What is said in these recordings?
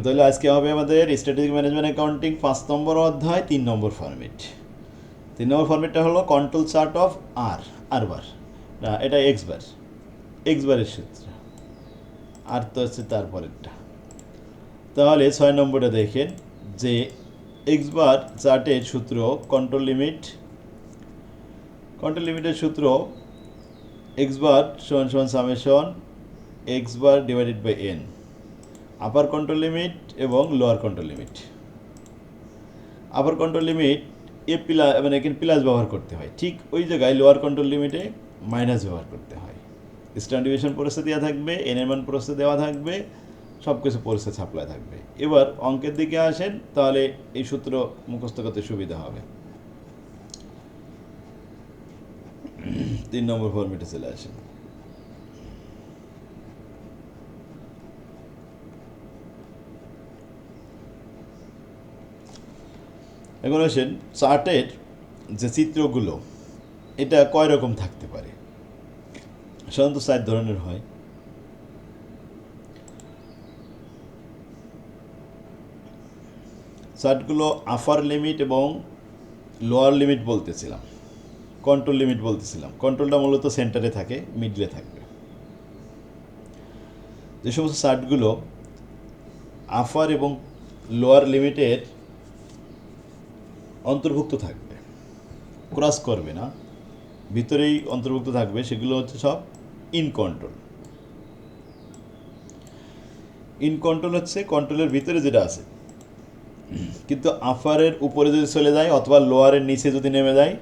তাহলে আজকে হবে আমাদের স্ট্র্যাটেজিক ম্যানেজমেন্ট অ্যাকাউন্টিং 5 নম্বর অধ্যায় 3 নম্বর ফরম্যাট। 3 নম্বর ফরম্যাটটা হলো কন্ট্রোল চার্ট অফ আর বার, না এটা এক্স বারের সূত্র, আর তো হচ্ছে তারপরেরটা। তাহলে 6 নম্বরটা দেখেন যে এক্স বার চার্টের সূত্র কন্ট্রোল লিমিটের সূত্র এক্স বার সমান সমান summation x bar divided by n, upper control limit এবং lower control limit. Upper control limit plus, মানে এখানে প্লাস ব্যবহার করতে হয়, ঠিক ওই জায়গায় লোয়ার কন্ট্রোল লিমিটে মাইনাস ব্যবহার করতে হয়। স্ট্যান্ডার্ড ডিভিশন প্রসেস দেওয়া থাকবে, এন এর মান প্রসেস দেওয়া থাকবে, সব কিছু প্রসেস সাপ্লাই থাকবে। এবার অঙ্কের দিকে আসেন, তাহলে এই সূত্র মুখস্থ করতে সুবিধা হবে। 3 নম্বর ফরম্যাটে চলে আসেন। এখন আসেন চার্টের যে চিত্রগুলো, এটা কয় রকম থাকতে পারে। সাধারণত 4 ধরনের হয়। চার্টগুলো আপার লিমিট এবং লোয়ার লিমিট বলতেছিলাম, কন্ট্রোল লিমিট বলতেছিলাম। কন্ট্রোলটা মূলত সেন্টারে থাকে, মিডলে থাকবে। যে সমস্ত চার্টগুলো আপার এবং লোয়ার লিমিটের অন্তর্ভুক্ত থাকবে, ক্রস করবে না, ভিতরেই অন্তর্ভুক্ত থাকবে, সেগুলো হচ্ছে সব ইন কন্ট্রোল হচ্ছে কন্ট্রোলের ভিতরে যেটা আছে, কিন্তু আপারের উপরে যদি চলে যায় অথবা লোয়ারের নিচে যদি নেমে যায়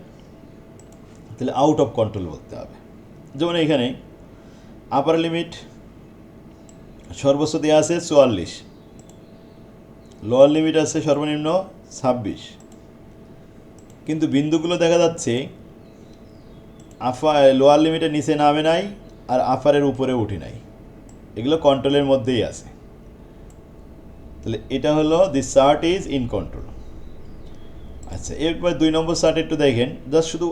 তাহলে আউট অফ কন্ট্রোল বলতে হবে। যেমন এখানে আপার লিমিট সর্বোচ্চ দেওয়া আছে 44, লোয়ার লিমিট আছে সর্বনিম্ন 26, কিন্তু বিন্দুগুলো দেখা যাচ্ছে লোয়ার লিমিটের নিচে নামে নাই আর আপারের উপরে উঠে নাই, এগুলো কন্ট্রোলের মধ্যেই আছে। তাহলে এটা হলো this chart is in control. আচ্ছা, এরপর 2 নম্বর চার্ট একটু দেখেন, জাস্ট শুধু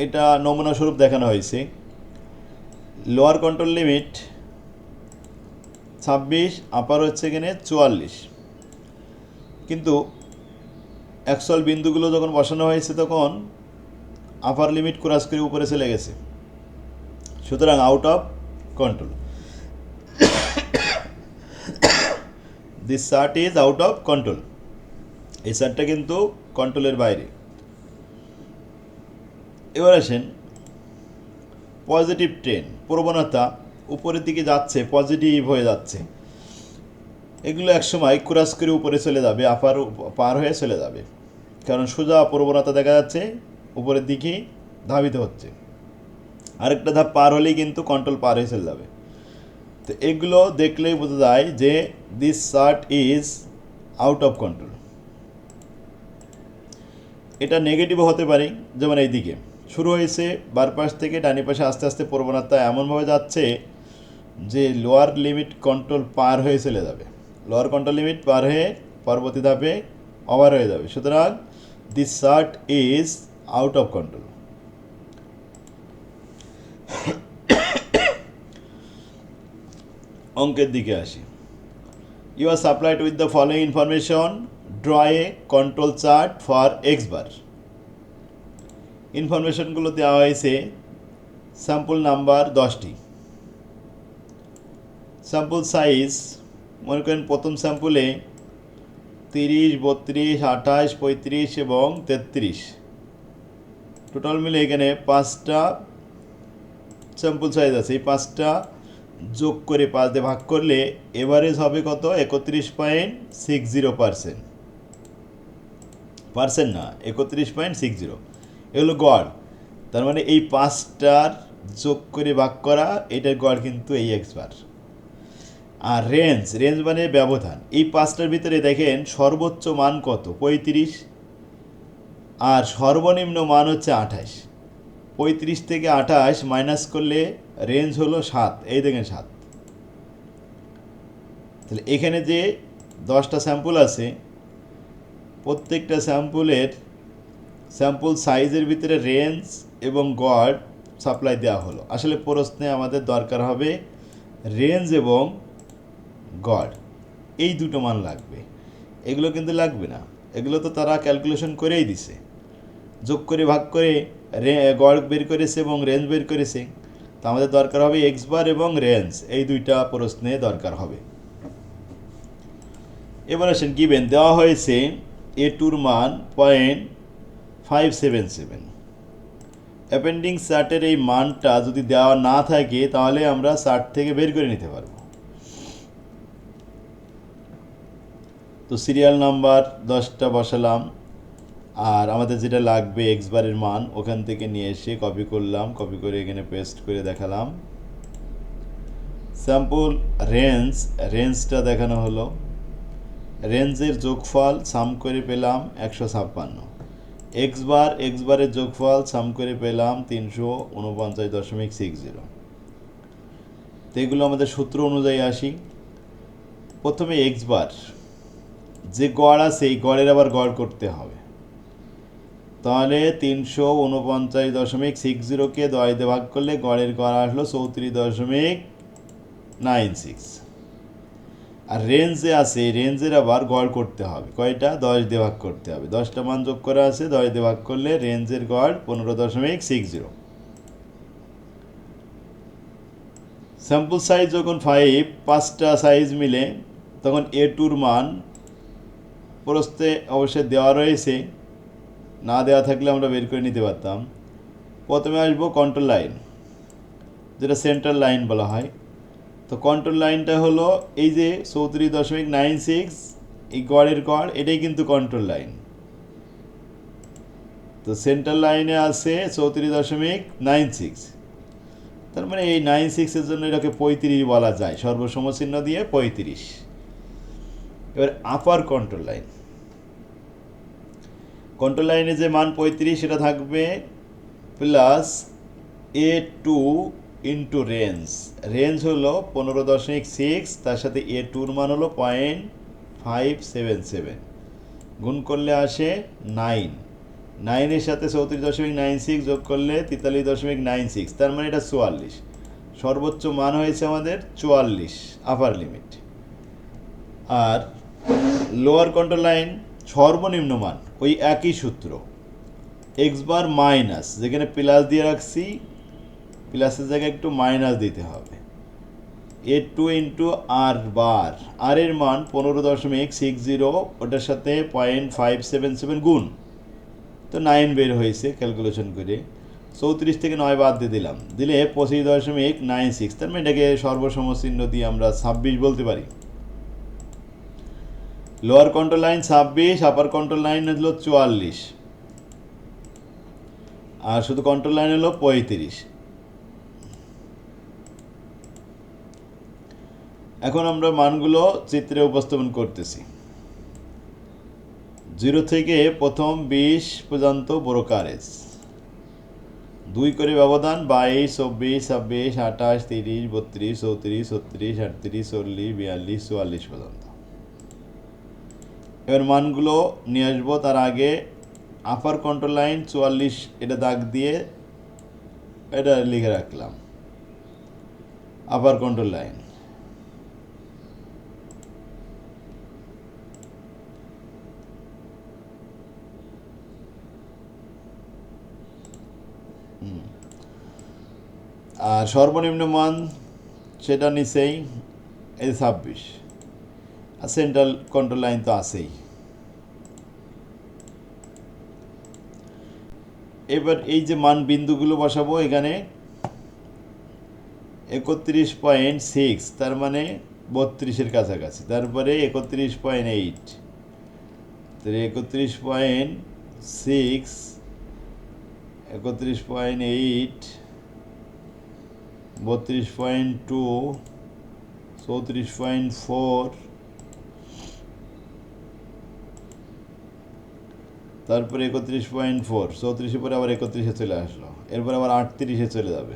এটা নমুনা স্বরূপ দেখানো হয়েছে। লোয়ার কন্ট্রোল লিমিট 26, আপার হচ্ছে এখানে 44, কিন্তু অ্যাকচুয়াল বিন্দুগুলো যখন বসানো হয়েছে তখন আপার লিমিট ক্রস করে উপরে চলে গেছে, সুতরাং out of control. This chart is out of control. এই চার্টটা কিন্তু কন্ট্রোলের বাইরে। এবার আসেন পজিটিভ ট্রেন্ড, প্রবণতা উপরের দিকে যাচ্ছে, পজিটিভ হয়ে যাচ্ছে, এগুলো একসময় ক্রস করে উপরে চলে যাবে, আপার পার হয়ে চলে যাবে, কারণ সোজা প্রবণতা দেখা যাচ্ছে উপরের দিকে ধাবিত হচ্ছে। আরেকটা ধাপ পার হলেই কিন্তু কন্ট্রোল পার হয়ে চলে যাবে। তো এগুলো দেখলেই বোঝা যায় যে this chart is out of control. এটা নেগেটিভও হতে পারে, যেমন এই দিকে শুরু হয়েছে বার পাশ থেকে ডানি পাশে আস্তে আস্তে প্রবণতা এমনভাবে যাচ্ছে যে লোয়ার লিমিট কন্ট্রোল পার হয়ে চলে যাবে, লোয়ার কন্ট্রোল লিমিট পার হয়ে পরবর্তী ধাপে ওভার হয়ে যাবে। সুতরাং this chart is out of control. অঙ্কের দিকে আসি। You are supplied with the following information, draw a control chart for x bar. ইনফরমেশনগুলো দেওয়া হয়েছে, স্যাম্পল নাম্বার 10টি, স্যাম্পল সাইজ মনে করেন প্রথম স্যাম্পলে 30, 32, 28, 35 এবং 33, টোটাল মিলে এখানে 5টা স্যাম্পল সাইজ আছে। এই 5টা যোগ করে 5 দিয়ে ভাগ করলে এভারেজ হবে কত? 31.60%, পার্সেন্ট না, 31.60। এগুলো গড়, তার মানে এই 5টার যোগ করে ভাগ করা, এটার গড় কিন্তু এই এক্স বার। আর রেঞ্জ মানে ব্যবধান, এই 5টার ভিতরে দেখেন সর্বোচ্চ মান কত? 35, আর সর্বনিম্ন মান হচ্ছে 28। 35 থেকে 28 মাইনাস করলে রেঞ্জ হলো 7, এই দেখেন 7। তাহলে এখানে যে 10টা স্যাম্পল আছে, প্রত্যেকটা স্যাম্পলের স্যাম্পল সাইজের ভিতরে রেঞ্জ এবং গড় সাপ্লাই দেওয়া হলো। আসলে প্রশ্নে আমাদের দরকার হবে রেঞ্জ এবং গড়। এই দুটো মান লাগবে, এগুলো কিন্তু লাগবে না, এগুলো তো তারা ক্যালকুলেশন করেই দিছে, যোগ করে ভাগ করে গড় বের করেছে এবং রেঞ্জ বের করেছে। তো আমাদের দরকার হবে এক্স বার এবং রেঞ্জ, এই দুইটা প্রশ্নে দরকার হবে। এবার আসেন গিভেন দেওয়া হয়েছে এ টুর মান 0.577। অ্যাপেন্ডিং চার্টের এই মানটা যদি দেওয়া না থাকে তাহলে আমরা চার্ট থেকে বের করে নিতে পারবো। তো সিরিয়াল নাম্বার 10টা বসালাম, আর আমাদের যেটা লাগবে এক্স বারের মান ওখান থেকে নিয়ে এসে কপি করলাম, কপি করে এখানে পেস্ট করে দেখালাম। স্যাম্পল রেঞ্জটা দেখানো হলো, রেঞ্জের যোগফল সাম করে পেলাম 156। এক্স বারের যোগফল সাম করে পেলাম 349.60। তো এগুলো আমাদের সূত্র অনুযায়ী আসি। প্রথমে এক্স বার, যে গড় আছে এই গড়ের আবার গড় করতে হবে, তাহলে 349.60কে 10 দিয়ে ভাগ করলে গড়ের গড় আসলো 34.96। আর রেঞ্জে আছে, রেঞ্জের আবার গড় করতে হবে, কয়টা? 10 দিয়ে ভাগ করতে হবে, 10টা মান যোগ করা আছে, 10 দিয়ে ভাগ করলে রেঞ্জের গড় 15.60। স্যাম্পল সাইজ যখন 5, 5টা সাইজ মিলে, তখন এ টুর মান প্রস্থে অবশ্যই দেওয়া রয়েছে, না দেওয়া থাকলে আমরা বের করে নিতে পারতাম। প্রথমে আসবো কন্ট্রোল লাইন, যেটা সেন্ট্রাল লাইন বলা হয়। তো কন্ট্রোল লাইনটা হলো এই যে 34.96, এই গড়ের গড়, এটাই কিন্তু কন্ট্রোল লাইন। তো সেন্ট্রাল লাইনে আছে 34.96, তার মানে এই 96-এর জন্য এটাকে 35 বলা যায়, সর্বসমচিহ্ন দিয়ে 35। এবার আপার কন্ট্রোল লাইনে যে মান 35 সেটা থাকবে প্লাস A2 ইন্টু রেঞ্জ হলো 15.6, তার সাথে A2-র মান হলো 0.577, গুণ করলে আসে 9। 9-এর সাথে 34.96 যোগ করলে 43.96, তার মানে এটা 44। সর্বোচ্চ মান হয়েছে আমাদের 44 আপার লিমিট। আর লোয়ার কন্ট্রোল লাইন সর্বনিম্ন মান ওই একই সূত্র, এক্স বার মাইনাস, যেখানে প্লাস দিয়ে রাখছি প্লাসের জায়গায় একটু মাইনাস দিতে হবে, A2 ইন্টু আর বার, আর এর মান 15.60, ওটার সাথে 0.577 গুণ, তো 9 বের হয়েছে ক্যালকুলেশন করে। 34 থেকে 9 বাদ দিয়ে দিলাম, দিলে 25.96, তার মানে এটাকে সর্বসমচিহ্ন দিয়ে আমরা 26 বলতে পারি। Lower control line 26, upper control line হলো 44, আর শুধু কন্ট্রোল লাইন হলো 35। এখন আমরা মানগুলো চিত্রে উপস্থাপন করতেছি। 0 থেকে প্রথম 20 পর্যন্ত ব্রোকারেজ, 2 করে ব্যবধান 22, 24, 26, 28, 30, 32, 34, 36, 38, 40, 42, 44 পর্যন্ত। এবার মানগুলো নিয়ে আসবো, তার আগে আপার কন্ট্রোল লাইন 44, এটা দাগ দিয়ে এটা লিখে রাখলাম আপার কন্ট্রোল লাইন। আর সর্বনিম্ন মান সেটা নিচেই এই 26, আর সেন্ট্রাল কন্ট্রোল লাইন তো আছেই। এবার এই যে মান বিন্দুগুলো বসাবো, এখানে 31.6, তার মানে 32-এর কাছাকাছি, তারপরে 31.8, 31.6, 31.8, 32.2, 34.4, তারপরে 31.4, 34-এ পরে আবার 31-এ চলে আসলো, এরপর আবার 38-এ চলে যাবে,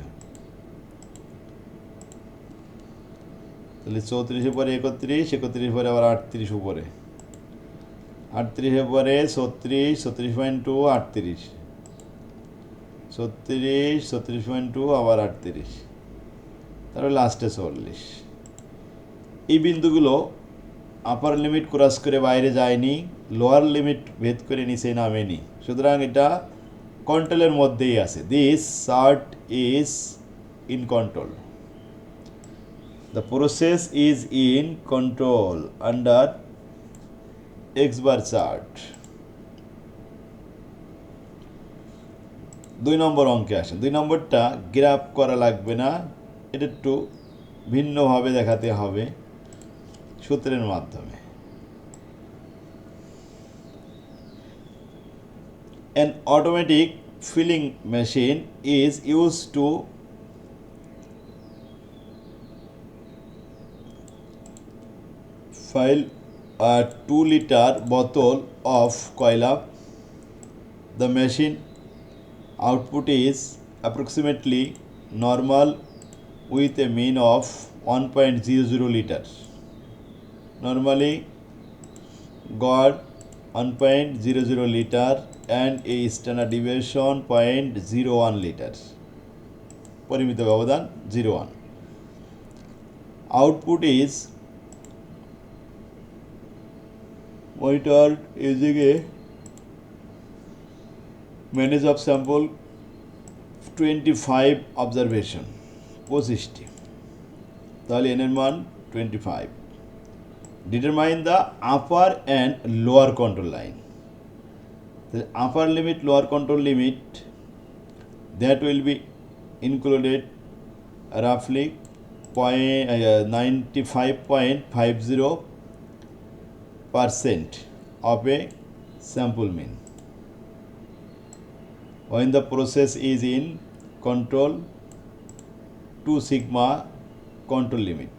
তাহলে 34-এ পরে 31, 31 পরে আবার 38 উপরে, 38-এ পরে 36, 36.2, 38, 36, 36.2, আবার 38, তারপরে লাস্টে 40। এই বিন্দুগুলো আপার লিমিট ক্রস করে বাইরে যায়নি, লোয়ার লিমিট ভেদ করে নিচে নামেনি, সুতরাং এটা কন্ট্রোলের মধ্যেই আছে। This chart is in control, the process is in control under x bar chart. 2 নম্বর অঙ্কে আসেন। 2 নম্বরটা গ্রাফ করা লাগবে না, এটা একটু ভিন্নভাবে দেখাতে হবে সূত্রের মাধ্যমে। An automatic filling machine is used to fill a 2-liter bottle of cola. The machine output is approximately normal with a mean of 1.00 liters. Normally got 1.00 liter and a standard deviation 0.01 liters. পরিমিত ব্যবধান 0.1. Output is monitored using a manage of sample 25 observation 25টি, তাহলে n এর মান 25. Determine the upper and lower control line. The upper limit, lower control limit, that will be included roughly 95.50% of a sample mean. When the process is in control, 2 sigma control limit.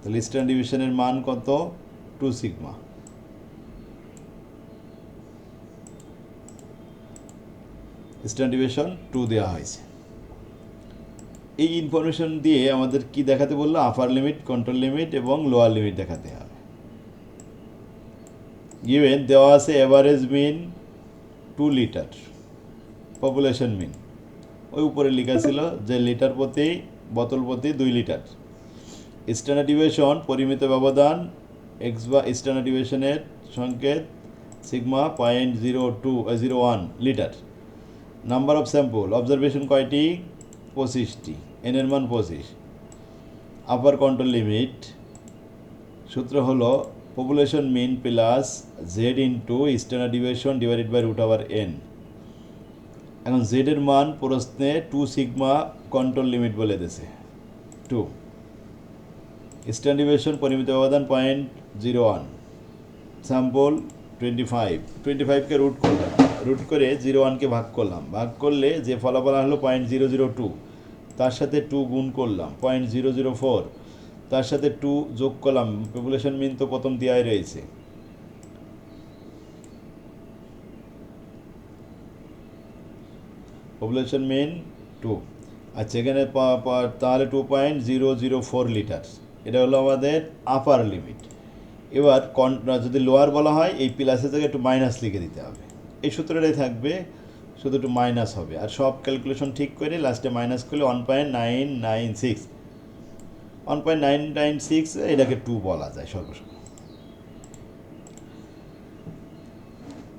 তাহলে standard ডিভিশনের মান কত? 2 sigma. Standard division 2 দেওয়া হয়েছে। এই information দিয়ে আমাদের কি দেখাতে বললো? আপার লিমিট, কন্ট্রোল লিমিট এবং লোয়ার লিমিট দেখাতে হবে। গিভেন দেওয়া আছে এভারেজ মিন 2 লিটার, পপুলেশন মিন ওই উপরে লেখা ছিল যে লিটার প্রতি, বোতল প্রতি 2 লিটার। স্ট্যান্ডার্ড ডিভিশন পরিমিত ব্যবধান এক্স বা স্ট্যান্ডার্ড ডিভিশনের সংকেত sigma 0.01 litre. Number of sample observation কয়টি? 25টি, এন এর মান 25। আপার কন্ট্রোল লিমিট সূত্র হলো population mean plus Z into standard division divided by root over N. এখন জেড এর মান প্রশ্নে 2 সিগমা কন্ট্রোল লিমিট বলে দিয়েছে 2। স্ট্যান্ডার্ড ডিভিশন পরিমিত ব্যবধান 0.01, স্যাম্পল 25কে রুট করলাম, রুট করে 0.1কে ভাগ করলাম, ভাগ করলে যে ফলাফল হলো 0.002, তার সাথে 2 গুণ করলাম 0.004, তার সাথে 2 যোগ করলাম, পপুলেশন মিন তো প্রথম দেওয়াই রয়েছে, পপুলেশন মিন 2। আচ্ছা, এখানে তাহলে 2.004 লিটার, এটা হলো আমাদের আপার লিমিট। এবার যদি লোয়ার বলা হয় এই প্লাসের জায়গায় একটু মাইনাস লিখে দিতে হবে, এই সূত্রটাই থাকবে, শুধু একটু মাইনাস হবে। আর সব ক্যালকুলেশন ঠিক করে লাস্টে মাইনাস করলে 1.996 এটাকে 2 বলা যায় সর্বসময়।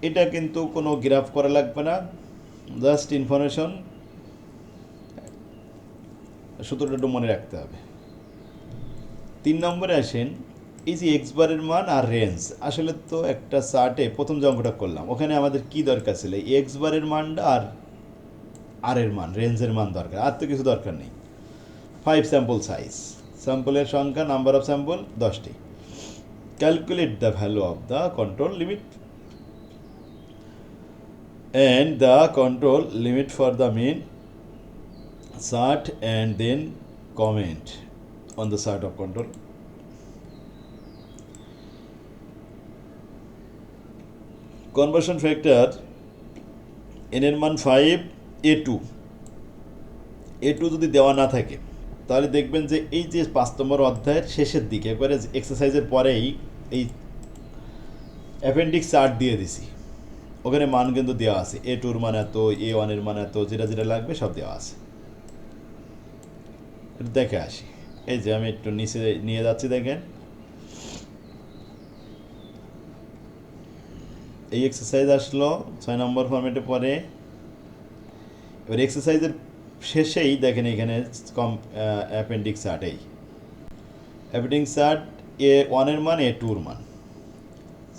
এটা কিন্তু কোনো গ্রাফ করা লাগবে না, জাস্ট ইনফরমেশন, সূত্রটা একটু মনে রাখতে হবে। 3 নম্বরে আসেন, এই যে এক্স বারের মান আর রেঞ্জ, আসলে তো একটা চার্টে প্রথম যে অঙ্কটা করলাম ওখানে আমাদের কি দরকার ছিল? এক্স বারের মানটা আর এর মান, রেঞ্জের মান দরকার, আর তো কিছু দরকার নেই। 5 স্যাম্পল সাইজ, স্যাম্পলের সংখ্যা, নাম্বার অফ স্যাম্পল 10টি। Calculate the value of the control limit and the control limit for the mean chart and then comment on the chart of control. Conversion factor n এর মান 5, a2 যদি দেওয়া না থাকে তাহলে দেখবেন যে এই যে 5 নম্বর অধ্যায়ের শেষের দিকে একবারে এক্সারসাইজের পরেই এই অ্যাপেন্ডিক্স চার্ট দিয়ে দিছি, ওখানে মান কিন্তু দেওয়া আছে, a2 এর মান এত, a1 এর মান এত, যেটা যেটা লাগবে সব দেওয়া আছে। একটু দেখে আসি, এই যে আমি একটু নিচে নিয়ে যাচ্ছি, দেখেন এই এক্সারসাইজ আসলো 6 নম্বর ফর্মেটে পরে। এবার এক্সারসাইজের শেষেই দেখেন এখানে কম অ্যাপেন্ডিক্স আর্টেই অ্যাপেন্ডিক্স আর্ট A1 মান A2 মান।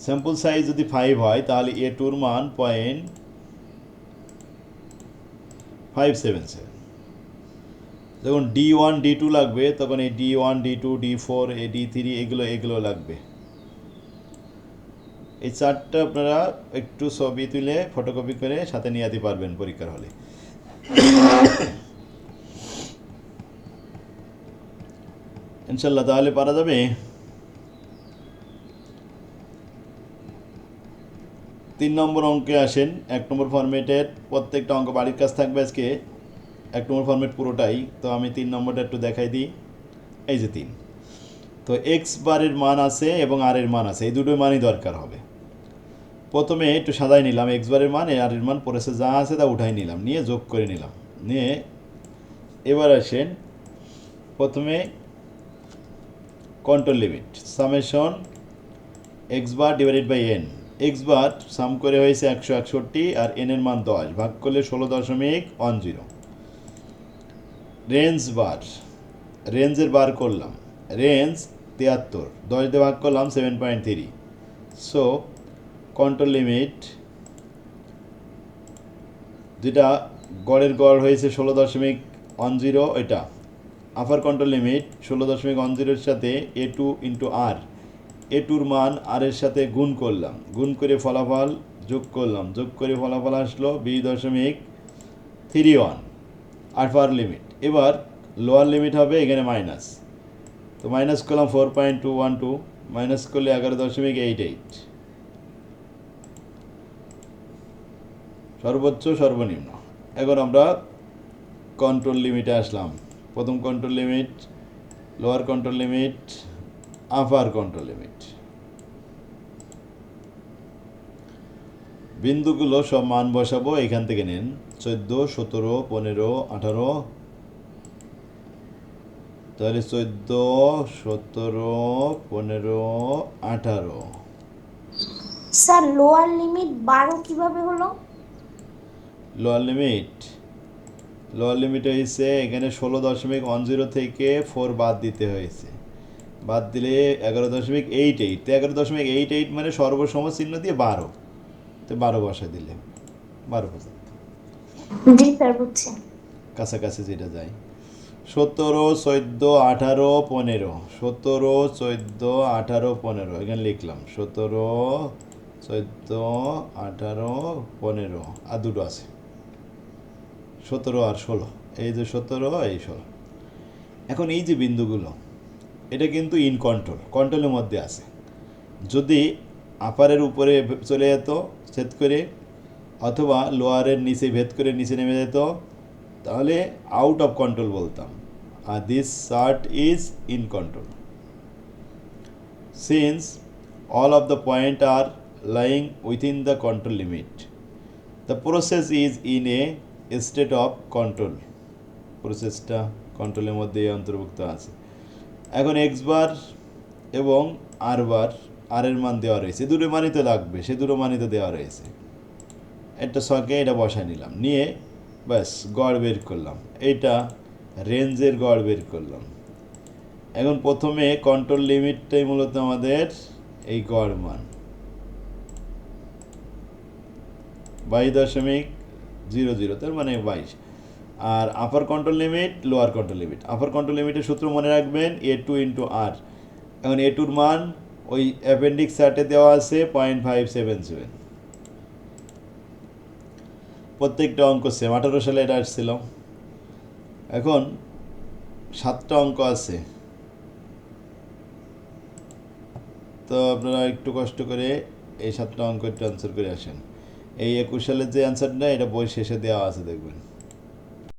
স্যাম্পল সাইজ যদি 5 হয় তাহলে A2 মান 0.577। যখন D1 D2 লাগবে তখন এই D1 D2 D4 এই D3 এগুলো লাগবে। এই চার্টটা আপনারা একটু ছবি তুলে ফটোকপি করে সাথে নিয়ে যেতে পারবেন পরীক্ষার হলে। ইনশাল্লাহ তাহলে পারা যাবে। 3 নম্বর অঙ্কে আসেন। 1 নম্বর ফরম্যাটের প্রত্যেকটা অঙ্ক বাড়ির কাজ থাকবে আজকে। 1 নম্বর ফরম্যাট পুরোটাই, তো আমি 3 নম্বরটা একটু দেখাই দিই। এই যে 3, তো এক্স বারের মান আছে এবং আর এর মান আছে, এই দুটোই মানই দরকার হবে। প্রথমে একটু সাজাই নিলাম এক্স বারের মান, আর এর মান পড়েছে যা আছে তা উঠাই নিলাম, নিয়ে যোগ করে নিলাম। নিয়ে এবার আসেন প্রথমে control limit summation x bar divided by n. X bar sum করে হয়েছে 161 আর এন এর মান 10, ভাগ করলে 16.10। রেঞ্জ বার, রেঞ্জের বার করলাম, রেঞ্জ 73, 10 দিয়ে ভাগ করলাম 7.3। সো কন্ট্রোল লিমিট যেটা গড়ের গড় হয়েছে 16.10, এটা আপার কন্ট্রোল লিমিট 16.10 সাথে A2 ইন্টু আর, A2-র মান আর এর সাথে গুণ করলাম, গুণ করে ফলাফল যোগ করলাম, যোগ করে ফলাফল আসলো 20.31 আপার লিমিট। এবার লোয়ার লিমিট হবে এখানে মাইনাস, তো মাইনাস করলাম 4.212, মাইনাস করলে 11.88, সর্বোচ্চ সর্বনিম্ন। এখন আমরা কন্ট্রোল লিমিটে আসলাম। প্রথম control limit, lower control limit, upper control limit. বিন্দুগুলো সব মান বসাবো এখান থেকে। নেন 14, 17, 15, 18, তাহলে 14, 17, 15, 18। স্যার লোয়ার লিমিট 12 কিভাবে হলো? লোয়ার লিমিট হয়েছে এখানে 16.10 থেকে 4 বাদ দিতে হয়েছে, বাদ দিলে 11.88, তো 11.88 মানে সর্বসম চিহ্ন দিয়ে 12, তো 12 বসা দিলে 12 পর্যন্ত। জি স্যার বুঝছি। কাছাকাছি যেটা যায় 17, 14, 18, 15, 17, 14, 18, 15 এখানে লিখলাম 17, 14, 18, 15, আর দুটো আছে 17 আর 16, এই যে 17 এই 16। এখন এই যে বিন্দুগুলো এটা কিন্তু ইন কন্ট্রোলের মধ্যে আছে। যদি আপারের উপরে চলে যেত ছেদ করে, অথবা লোয়ারের নিচে ভেদ করে নিচে নেমে যেত, তাহলে আউট অফ কন্ট্রোল বলতাম, আর this chart is in control since all of the point are lying within the control limit. The process is in a state of control. প্রসেসটা কন্ট্রোলের মধ্যে অন্তর্ভুক্ত আছে। এখন এক্স বার এবং আর বার, আর এর মান দেওয়া রয়েছে, দুটো মানই তো লাগবে, সে দুটো মানই তো দেওয়া রয়েছে। একটা ছকে এটা বসায় নিলাম, নিয়ে ব্যাস গড় বের করলাম, এইটা রেঞ্জের গড় বের করলাম। এখন প্রথমে কন্ট্রোল লিমিটটাই মূলত আমাদের এই গড় মান 22.00, তার মানে 22। আর upper control limit, lower control limit. Upper control লিমিটের সূত্র মনে রাখবেন A2 ইন্টু আর। এখন A2-র মান ওই অ্যাপেন্ডিক্স চার্টে দেওয়া আছে 0.577। প্রত্যেকটা অঙ্ক সেম, 18 সালে এটা আসছিল। এখন 7টা অঙ্ক আছে, তো আপনারা একটু কষ্ট করে এই 7টা অঙ্ক একটু অ্যান্সার করে আসেন। এই 21 সালের যে অ্যান্সারটা এটা বই শেষে দেওয়া আছে দেখবেন।